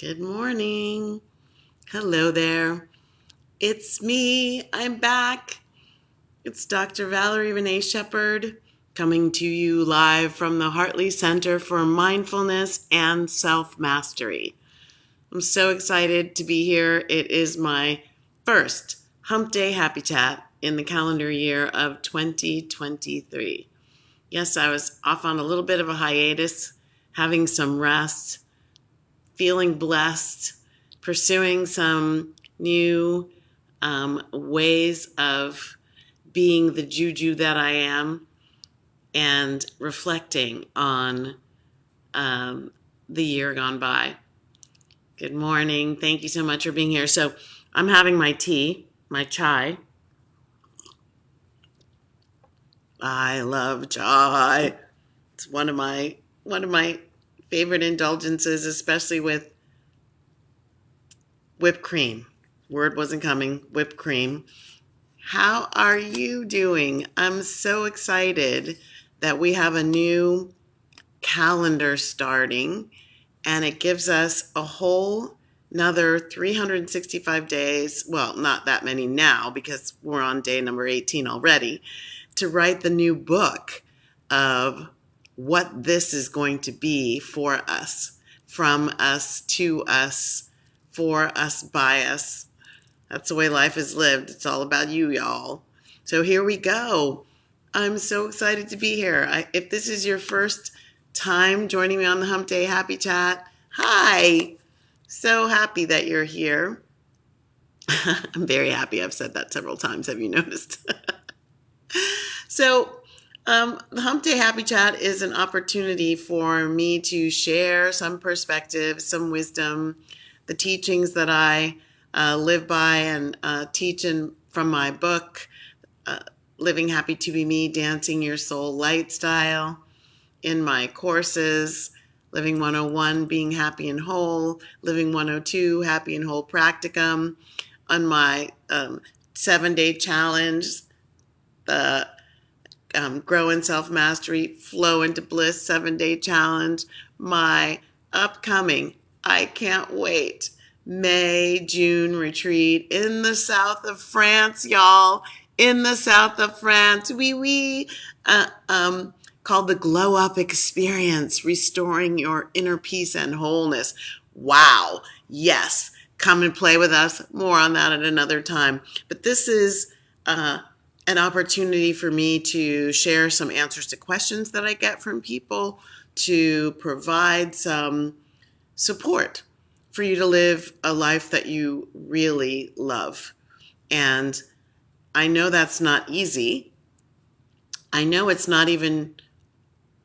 Good morning. Hello there. It's me. I'm back. It's Dr. Valerie Renee Shepard coming to you live from the Hartley Center for Mindfulness and Self-Mastery. I'm so excited to be here. It is my first Hump Day Happy Chat in the calendar year of 2023. Yes, I was off on a little bit of a hiatus, having some rest, feeling blessed, pursuing some new ways of being the juju that I am, and reflecting on the year gone by. Good morning. Thank you so much for being here. So I'm having my tea, my chai. I love chai. It's one of my favorite indulgences, especially with whipped cream. Word wasn't coming. Whipped cream. How are you doing? I'm so excited that we have a new calendar starting, and it gives us a whole another 365 days. Well, not that many now because we're on day number 18 already, to write the new book of what this is going to be for us, from us, to us, for us, by us. That's the way life is lived. It's all about you, y'all. So here we go. I'm so excited to be here. If this is your first time joining me on the Hump Day Happy Chat, hi. So happy that you're here. I'm very happy. I've said that several times. Have you noticed? So, the Hump Day Happy Chat is an opportunity for me to share some perspective, some wisdom, the teachings that I live by and teach from my book, Living Happy to Be Me, Dancing Your Soul Lifestyle, in my courses, Living 101, Being Happy and Whole, Living 102, Happy and Whole Practicum, on my 7-day challenge, the Grow in Self-Mastery, Flow into Bliss 7-day challenge, my upcoming, I can't wait, May-June retreat in the south of France, y'all, in the south of France, called the Glow Up Experience, Restoring Your Inner Peace and Wholeness. Wow, yes, come and play with us. More on that at another time. But this is an opportunity for me to share some answers to questions that I get from people, to provide some support for you to live a life that you really love. And I know that's not easy. I know it's not even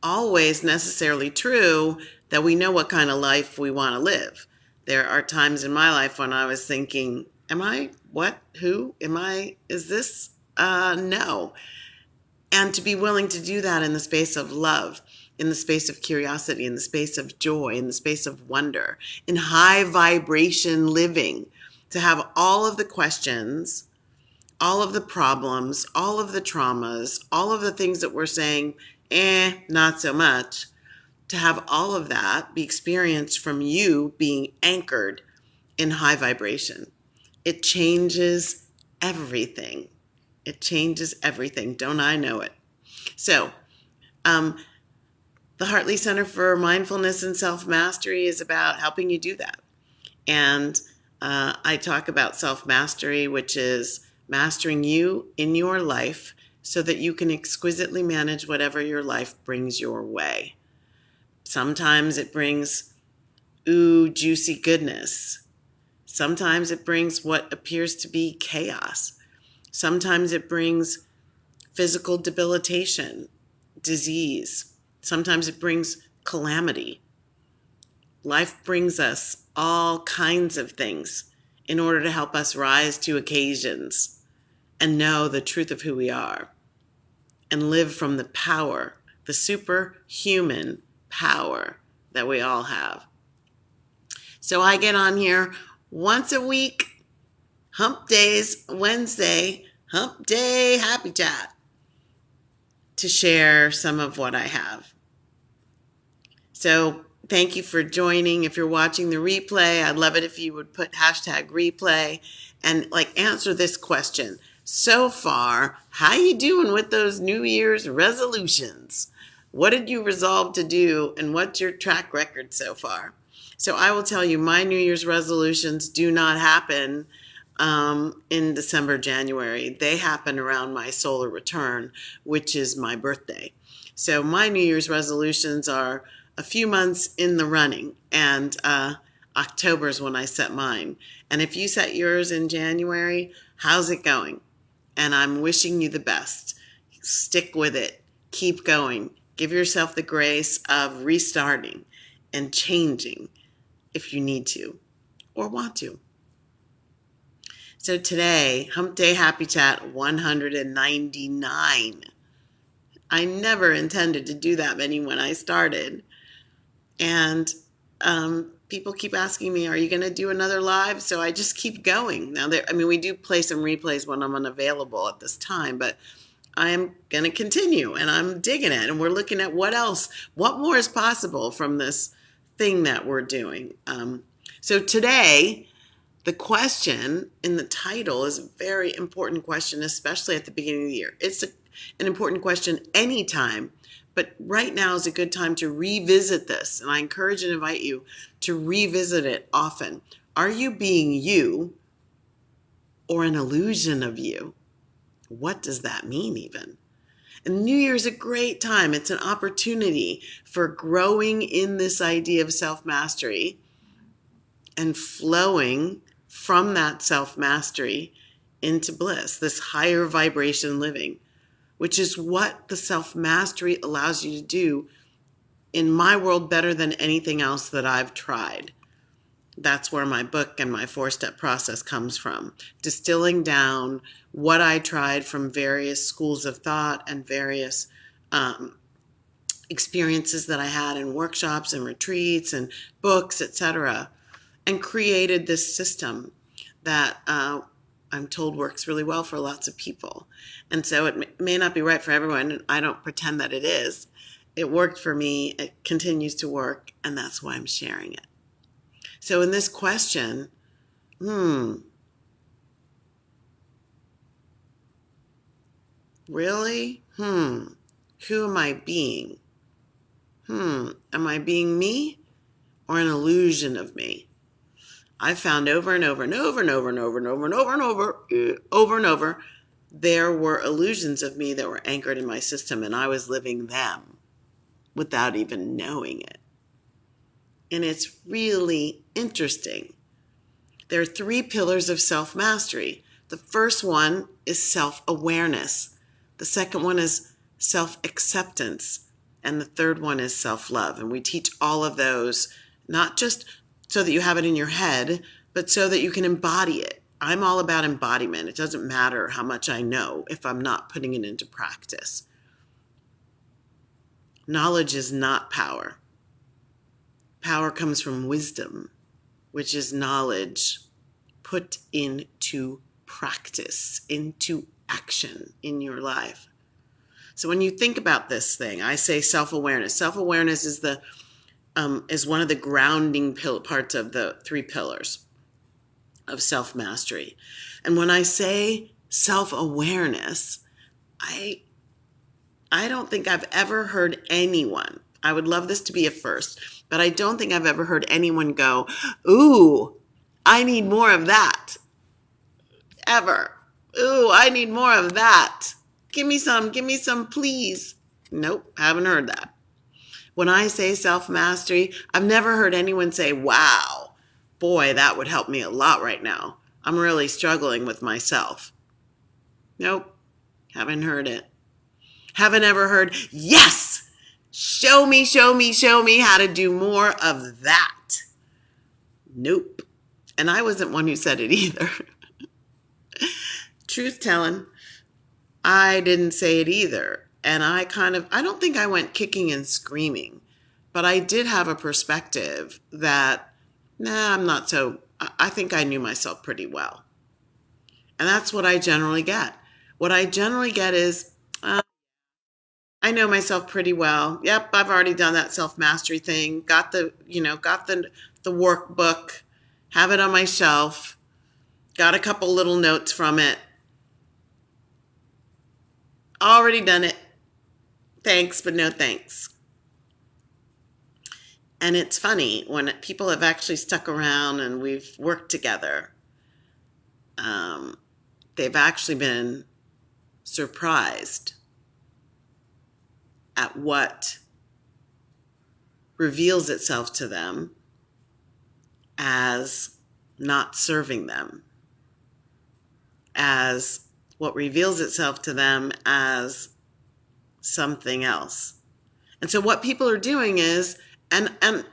always necessarily true that we know what kind of life we want to live. There are times in my life when I was thinking, am I what? Who? Am I? Is this? No. And to be willing to do that in the space of love, in the space of curiosity, in the space of joy, in the space of wonder, in high vibration living, to have all of the questions, all of the problems, all of the traumas, all of the things that we're saying, not so much, to have all of that be experienced from you being anchored in high vibration. It changes everything. It changes everything. Don't I know it? So, the Hartley Center for Mindfulness and Self-Mastery is about helping you do that. And I talk about self-mastery, which is mastering you in your life so that you can exquisitely manage whatever your life brings your way. Sometimes it brings, juicy goodness. Sometimes it brings what appears to be chaos. Sometimes it brings physical debilitation, disease. Sometimes it brings calamity. Life brings us all kinds of things in order to help us rise to occasions and know the truth of who we are and live from the power, the superhuman power that we all have. So I get on here once a week, Hump Days, Wednesday, Hump Day Happy Chat, to share some of what I have. So Thank you for joining. If you're watching the replay, I'd love it if you would put hashtag replay and like answer this question. So far, how you doing with those New Year's resolutions? What did you resolve to do and what's your track record so far? So I will tell you, my New Year's resolutions do not happen in December, January. They happen around my solar return, which is my birthday. So my New Year's resolutions are a few months in the running, and October is when I set mine. And if you set yours in January, how's it going? And I'm wishing you the best. Stick with it. Keep going. Give yourself the grace of restarting and changing if you need to or want to. So today, Hump Day Happy Chat 199. I never intended to do that many when I started. And people keep asking me, are you going to do another live? So I just keep going. Now, we do play some replays when I'm unavailable at this time, but I'm going to continue and I'm digging it. And we're looking at what else, what more is possible from this thing that we're doing. So today, the question in the title is a very important question, especially at the beginning of the year. It's an important question anytime, but right now is a good time to revisit this. And I encourage and invite you to revisit it often. Are you being you or an illusion of you? What does that mean even? And New Year's a great time. It's an opportunity for growing in this idea of self-mastery and flowing from that self-mastery into bliss, this higher vibration living, which is what the self-mastery allows you to do in my world better than anything else that I've tried. That's where my book and my 4-step process comes from, distilling down what I tried from various schools of thought and various experiences that I had in workshops and retreats and books, etc., and created this system that I'm told works really well for lots of people. And so it may not be right for everyone, and I don't pretend that it is. It worked for me, it continues to work, and that's why I'm sharing it. So in this question, really? Who am I being? Am I being me or an illusion of me? I found over and over and over and over and over and over and over and over and over, there were illusions of me that were anchored in my system, and I was living them without even knowing it. And it's really interesting. There are 3 pillars of self-mastery. The first one is self-awareness. The second one is self-acceptance. And the third one is self-love. And we teach all of those, not just so that you have it in your head, but so that you can embody it. I'm all about embodiment. It doesn't matter how much I know if I'm not putting it into practice. Knowledge is not power. Power comes from wisdom, which is knowledge put into practice, into action in your life. So when you think about this thing, I say self-awareness. Self-awareness is one of the grounding parts of the 3 pillars of self-mastery. And when I say self-awareness, I don't think I've ever heard anyone, I would love this to be a first, but I don't think I've ever heard anyone go, ooh, I need more of that. Ever. Ooh, I need more of that. Give me some, please. Nope, haven't heard that. When I say self-mastery, I've never heard anyone say, wow, boy, that would help me a lot right now. I'm really struggling with myself. Nope, haven't heard it. Haven't ever heard, yes, show me how to do more of that. Nope. And I wasn't one who said it either. Truth telling, I didn't say it either. And I don't think I went kicking and screaming, but I did have a perspective that, I'm not so, I think I knew myself pretty well. And that's what I generally get. What I generally get is, I I know myself pretty well. Yep, I've already done that self-mastery thing. Got the workbook, have it on my shelf, got a couple little notes from it. Already done it. Thanks, but no thanks. And it's funny when people have actually stuck around and we've worked together. Um, they've actually been surprised at what reveals itself to them as not serving them, as what reveals itself to them as something else. And so what people are doing is, and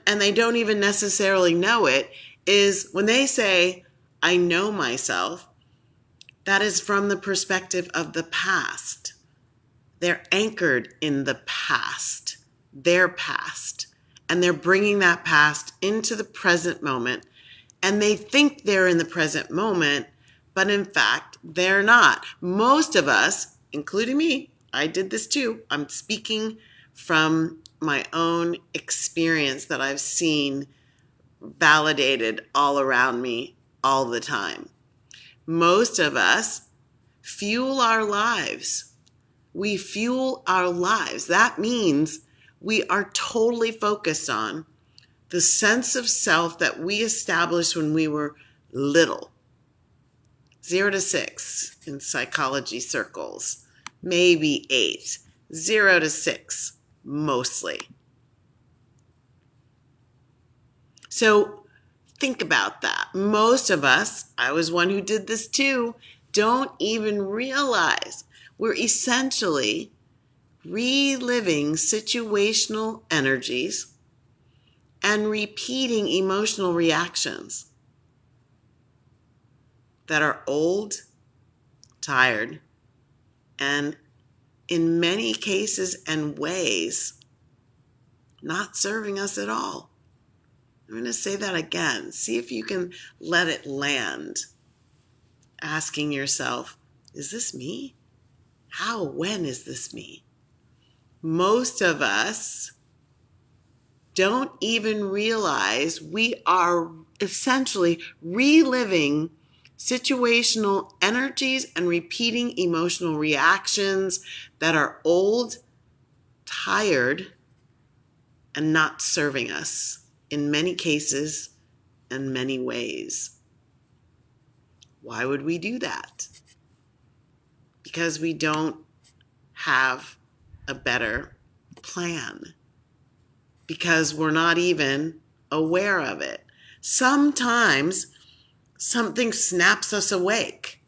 they don't even necessarily know it, is when they say, I know myself, that is from the perspective of the past. They're anchored in the past, their past, and they're bringing that past into the present moment. And they think they're in the present moment, but in fact, they're not. Most of us, including me, I did this too. I'm speaking from my own experience that I've seen validated all around me all the time. Most of us fuel our lives. We fuel our lives. That means we are totally focused on the sense of self that we established when we were little. 0 to 6 in psychology circles, maybe 8. 0 to 6, mostly. So think about that. Most of us, I was one who did this too, don't even realize we're essentially reliving situational energies and repeating emotional reactions that are old, tired, and in many cases and ways, not serving us at all. I'm going to say that again. See if you can let it land. Asking yourself, is this me? How, when is this me? Most of us don't even realize we are essentially reliving situational energies and repeating emotional reactions that are old, tired, and not serving us in many cases and many ways. Why would we do that? Because we don't have a better plan. Because we're not even aware of it. Sometimes something snaps us awake.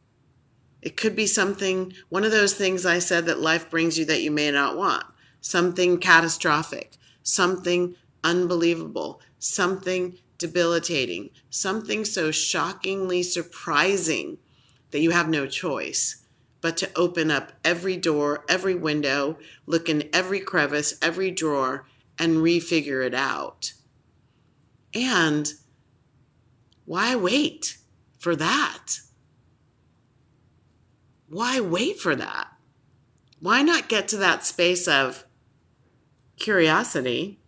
It could be something, one of those things I said that life brings you that you may not want. Something catastrophic, something unbelievable, something debilitating, something so shockingly surprising that you have no choice but to open up every door, every window, look in every crevice, every drawer, and refigure it out. And why wait for that? Why wait for that? Why not get to that space of curiosity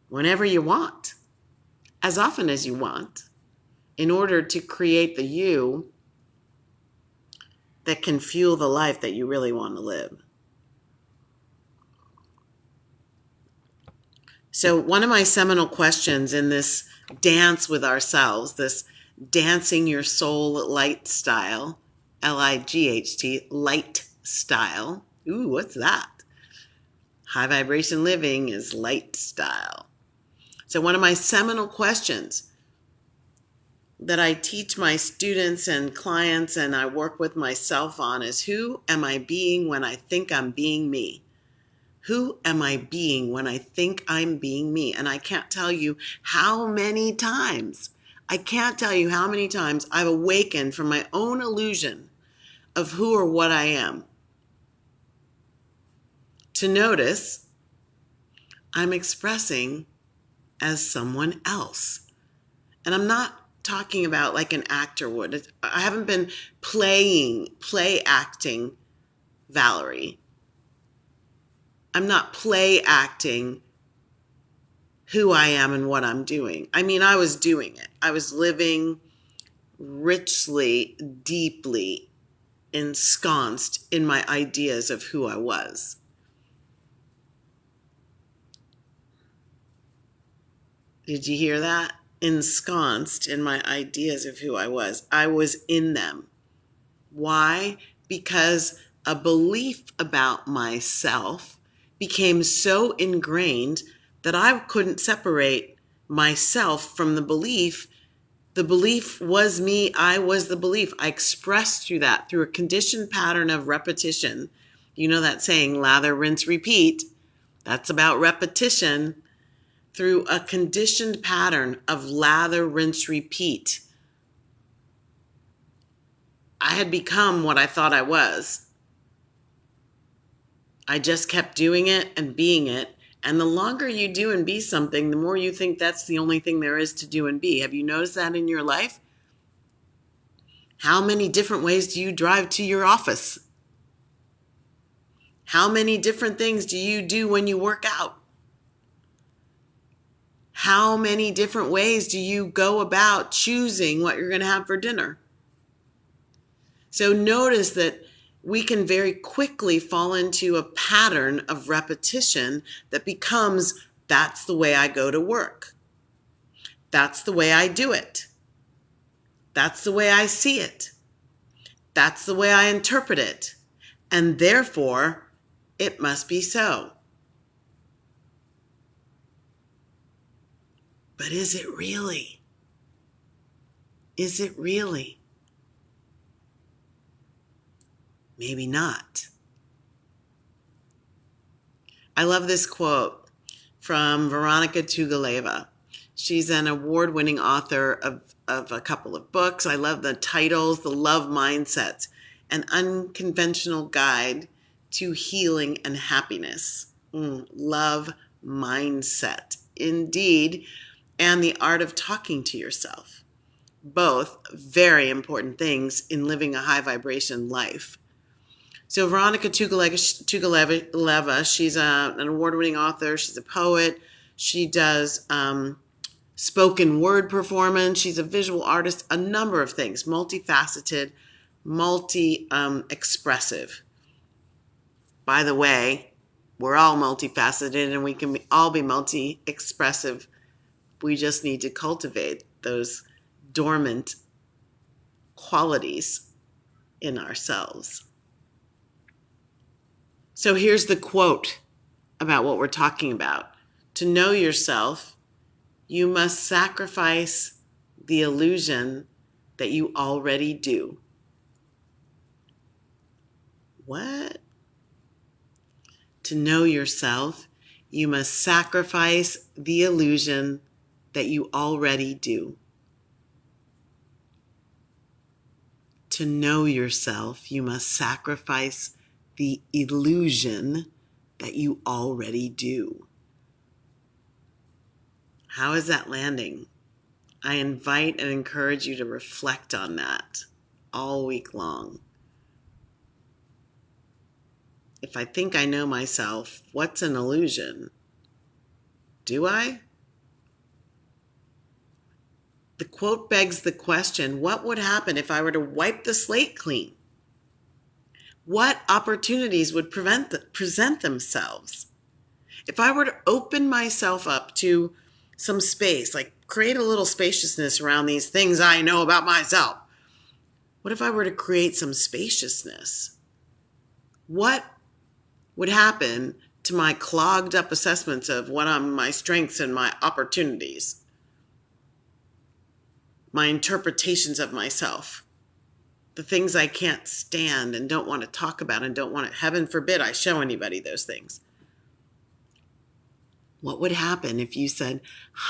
whenever you want, as often as you want, in order to create the you that can fuel the life that you really want to live? So one of my seminal questions in this dance with ourselves, this dancing your soul light style, L-I-G-H-T, light style. Ooh, what's that? High vibration living is light style. So one of my seminal questions that I teach my students and clients and I work with myself on is, who am I being when I think I'm being me? Who am I being when I think I'm being me? And I can't tell you how many times, I've awakened from my own illusion of who or what I am to notice I'm expressing as someone else. And I'm not talking about like an actor would. I haven't been play acting Valerie. I'm not play acting who I am and what I'm doing. I mean, I was doing it. I was living richly, deeply ensconced in my ideas of who I was. Did you hear that? Ensconced in my ideas of who I was. I was in them. Why? Because a belief about myself became so ingrained that I couldn't separate myself from the belief. The belief was me. I was the belief. I expressed through that, through a conditioned pattern of repetition. You know that saying, lather, rinse, repeat. That's about repetition. Through a conditioned pattern of lather, rinse, repeat, I had become what I thought I was. I just kept doing it and being it. And the longer you do and be something, the more you think that's the only thing there is to do and be. Have you noticed that in your life? How many different ways do you drive to your office? How many different things do you do when you work out? How many different ways do you go about choosing what you're going to have for dinner? So notice that we can very quickly fall into a pattern of repetition that becomes, that's the way I go to work. That's the way I do it. That's the way I see it. That's the way I interpret it. And therefore, it must be so. But is it really? Is it really? Maybe not. I love this quote from Veronica Tugaleva. She's an award-winning author of a couple of books. I love the titles, The Love Mindset, An Unconventional Guide to Healing and Happiness. Love Mindset, indeed, and The Art of Talking to Yourself. Both very important things in living a high vibration life. So Veronica Tugaleva, she's an award-winning author. She's a poet. She does spoken word performance. She's a visual artist, a number of things, multifaceted, multi-expressive. By the way, we're all multifaceted and we can all be multi-expressive. We just need to cultivate those dormant qualities in ourselves. So here's the quote about what we're talking about. To know yourself, you must sacrifice the illusion that you already do. What? To know yourself, you must sacrifice the illusion that you already do. To know yourself, you must sacrifice the illusion that you already do. How is that landing? I invite and encourage you to reflect on that all week long. If I think I know myself, what's an illusion? Do I? The quote begs the question, what would happen if I were to wipe the slate clean? What opportunities would present themselves? If I were to open myself up to some space, like create a little spaciousness around these things I know about myself, what if I were to create some spaciousness? What would happen to my clogged up assessments of what are my strengths and my opportunities, my interpretations of myself, the things I can't stand and don't want to talk about and don't want to, heaven forbid I show anybody those things. What would happen if you said,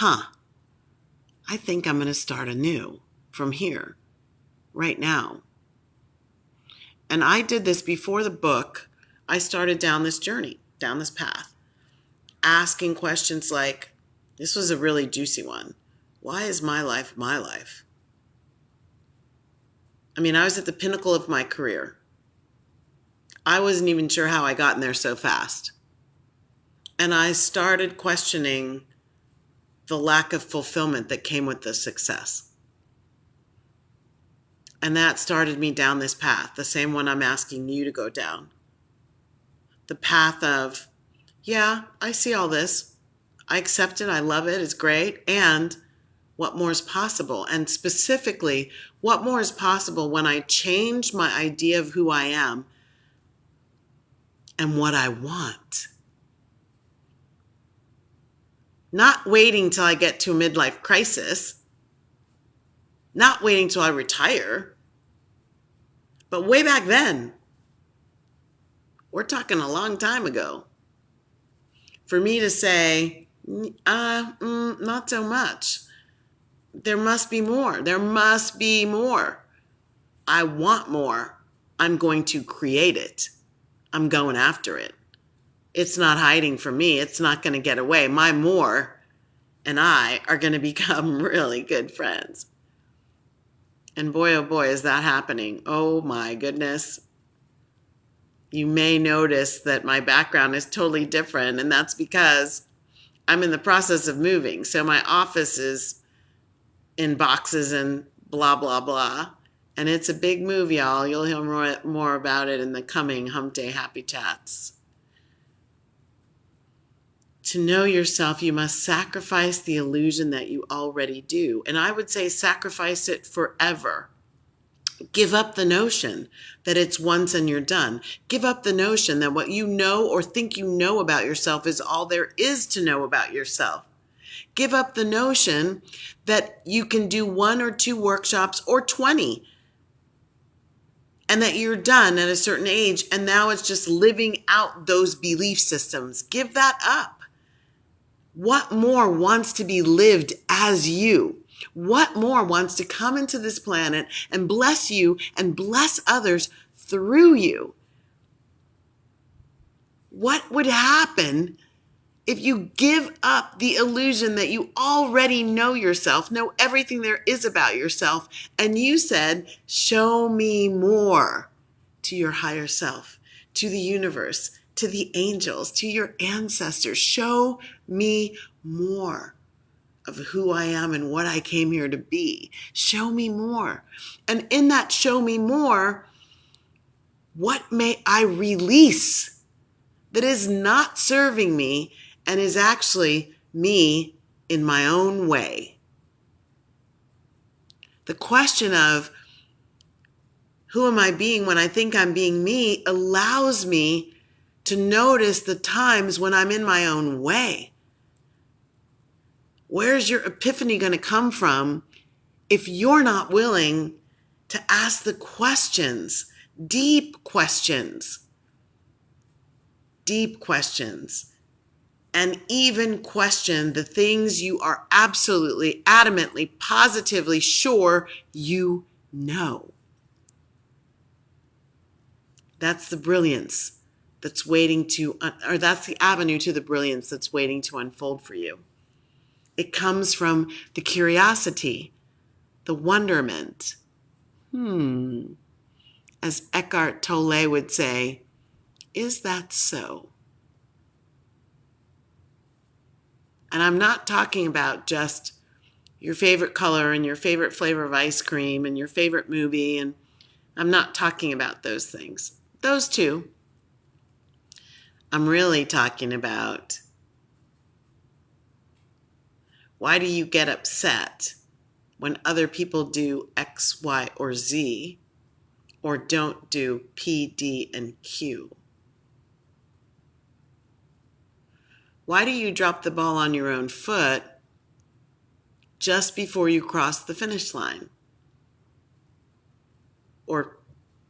I think I'm going to start anew from here, right now. And I did this before the book. I started down this journey, down this path, asking questions like, this was a really juicy one. Why is my life my life? I mean, I was at the pinnacle of my career. I wasn't even sure how I got in there so fast. And I started questioning the lack of fulfillment that came with the success. And that started me down this path, the same one I'm asking you to go down. The path of, yeah, I see all this. I accept it. I love it. It's great. And what more is possible? And specifically, what more is possible when I change my idea of who I am and what I want? Not waiting till I get to a midlife crisis, not waiting till I retire, but way back then. We're talking a long time ago. For me to say, not so much. There must be more. There must be more. I want more. I'm going to create it. I'm going after it. It's not hiding from me. It's not going to get away. My more and I are going to become really good friends. And boy, oh boy, is that happening. Oh my goodness. You may notice that my background is totally different, and that's because I'm in the process of moving. So my office is in boxes and blah, blah, blah. And it's a big move, y'all. You'll hear more about it in the coming Hump Day Happy Chats. To know yourself, you must sacrifice the illusion that you already do. And I would say sacrifice it forever. Give up the notion that it's once and you're done. Give up the notion that what you know or think you know about yourself is all there is to know about yourself. Give up the notion that you can do 1 or 2 workshops or 20 and that you're done at a certain age and now it's just living out those belief systems. Give that up. What more wants to be lived as you? What more wants to come into this planet and bless you and bless others through you? What would happen if you give up the illusion that you already know yourself, know everything there is about yourself, and you said, show me more to your higher self, to the universe, to the angels, to your ancestors. Show me more of who I am and what I came here to be. Show me more. And in that show me more, what may I release that is not serving me and is actually me in my own way? The question of who am I being when I think I'm being me allows me to notice the times when I'm in my own way. Where's your epiphany going to come from if you're not willing to ask the questions, deep questions, and even question the things you are absolutely, adamantly, positively sure you know? That's the brilliance that's waiting to, or that's the avenue to the brilliance that's waiting to unfold for you. It comes from the curiosity, the wonderment. As Eckhart Tolle would say, is that so? And I'm not talking about just your favorite color and your favorite flavor of ice cream and your favorite movie. And I'm not talking about those things. Those too. I'm really talking about, why do you get upset when other people do X, Y, or Z, or don't do P, D, and Q? Why do you drop the ball on your own foot just before you cross the finish line? Or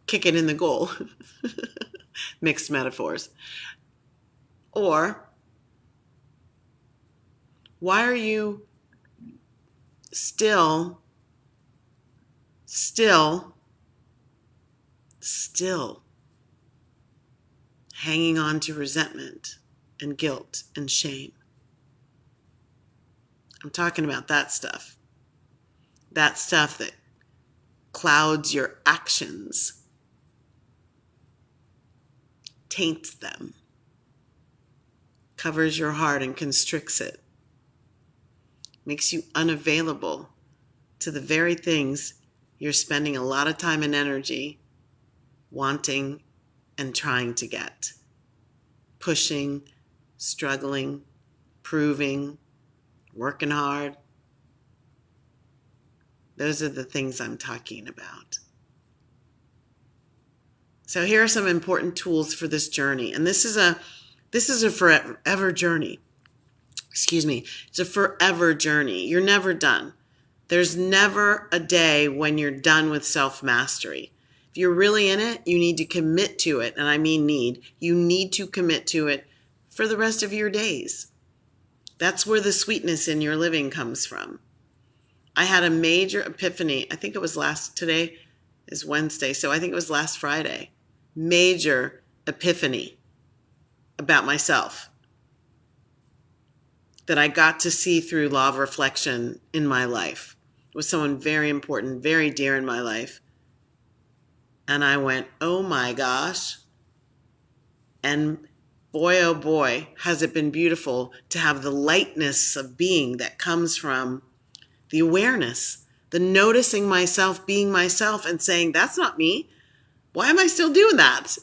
kick it in the goal? Mixed metaphors. Or why are you still hanging on to resentment and guilt and shame? I'm talking about that stuff. That stuff that clouds your actions, taints them, covers your heart and constricts it, makes you unavailable to the very things you're spending a lot of time and energy wanting and trying to get, pushing, struggling, proving, working hard. Those are the things I'm talking about. So here are some important tools for this journey. And this is a forever journey. Excuse me. It's a forever journey. You're never done. There's never a day when you're done with self-mastery. If you're really in it, you need to commit to it. And I mean need. You need to commit to it for the rest of your days. That's where the sweetness in your living comes from. I had a major epiphany. I think it was today is Wednesday, so I think it was last Friday. Major epiphany about myself that I got to see through law of reflection in my life. It was someone very important, very dear in my life. And I went, oh my gosh. And boy, oh boy, has it been beautiful to have the lightness of being that comes from the awareness, the noticing myself, being myself, and saying, that's not me. Why am I still doing that?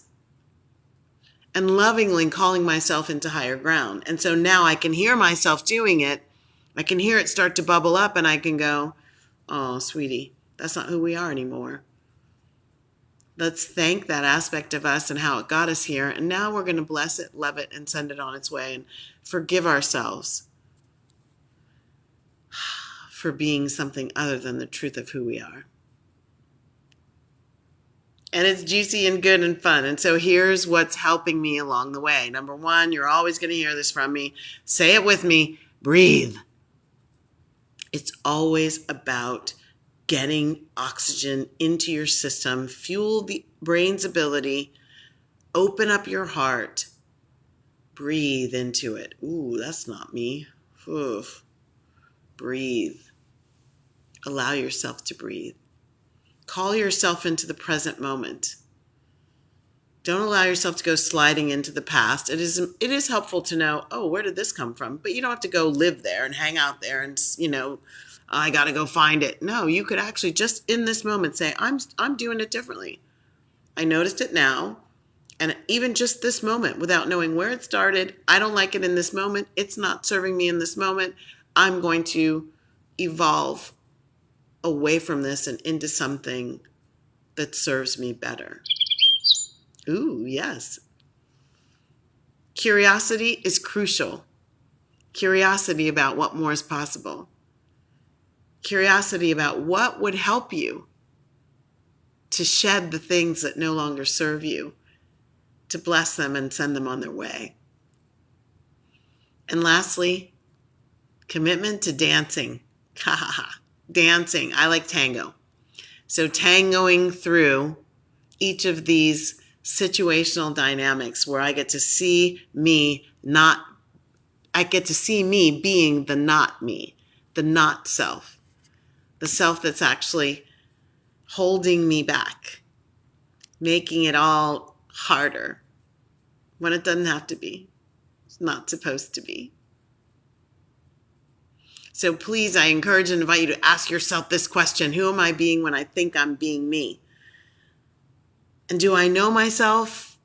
And lovingly calling myself into higher ground. And so now I can hear myself doing it. I can hear it start to bubble up, and I can go, oh, sweetie, that's not who we are anymore. Let's thank that aspect of us and how it got us here. And now we're going to bless it, love it, and send it on its way and forgive ourselves for being something other than the truth of who we are. And it's juicy and good and fun. And so here's what's helping me along the way. Number one, you're always going to hear this from me. Say it with me. Breathe. It's always about getting oxygen into your system, fuel the brain's ability, open up your heart, breathe into it. Ooh, that's not me. Oof. Breathe. Allow yourself to breathe. Call yourself into the present moment. Don't allow yourself to go sliding into the past. It is helpful to know, oh, where did this come from? But you don't have to go live there and hang out there and, I got to go find it. No, you could actually just in this moment say, I'm doing it differently. I noticed it now. And even just this moment, without knowing where it started, I don't like it in this moment. It's not serving me in this moment. I'm going to evolve away from this and into something that serves me better. Ooh, yes. Curiosity is crucial. Curiosity about what more is possible. Curiosity about what would help you to shed the things that no longer serve you, to bless them and send them on their way. And lastly, commitment to dancing. Ha ha ha. Dancing. I like tango. So tangoing through each of these situational dynamics where I get to see me being the not me, the not self, the self that's actually holding me back, making it all harder when it doesn't have to be. It's not supposed to be. So please, I encourage and invite you to ask yourself this question: who am I being when I think I'm being me? And do I know myself,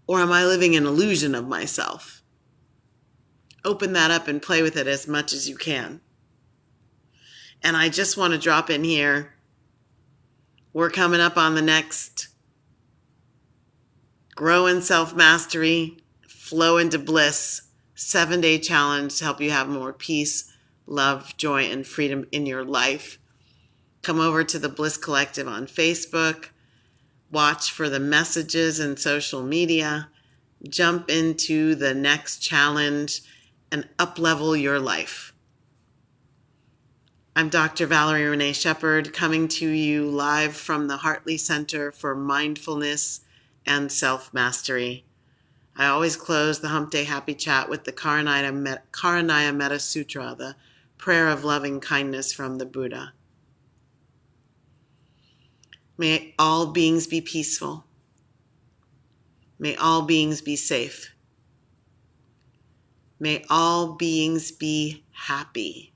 or am I living an illusion of myself? Open that up and play with it as much as you can. And I just want to drop in here. We're coming up on the next Grow in Self-Mastery, Flow into Bliss 7-day challenge to help you have more peace, love, joy, and freedom in your life. Come over to the Bliss Collective on Facebook. Watch for the messages in social media. Jump into the next challenge and up-level your life. I'm Dr. Valerie Renee Shepard, coming to you live from the Hartley Center for Mindfulness and Self-Mastery. I always close the Hump Day Happy Chat with the Karanaya Metta Sutra, the prayer of loving kindness from the Buddha. May all beings be peaceful. May all beings be safe. May all beings be happy.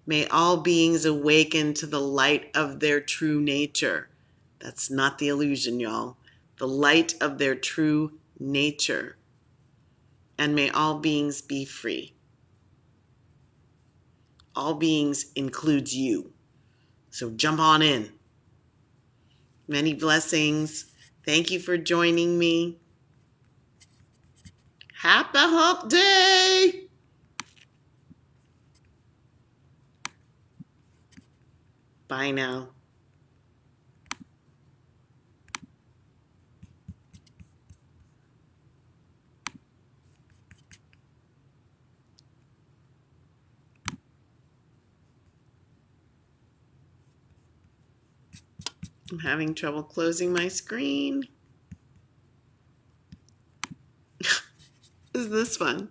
May all beings awaken to the light of their true nature. That's not the illusion, y'all. The light of their true nature. And may all beings be free. All beings includes you. So jump on in. Many blessings. Thank you for joining me. Happy Hump Day! Bye now. I'm having trouble closing my screen. Is this fun?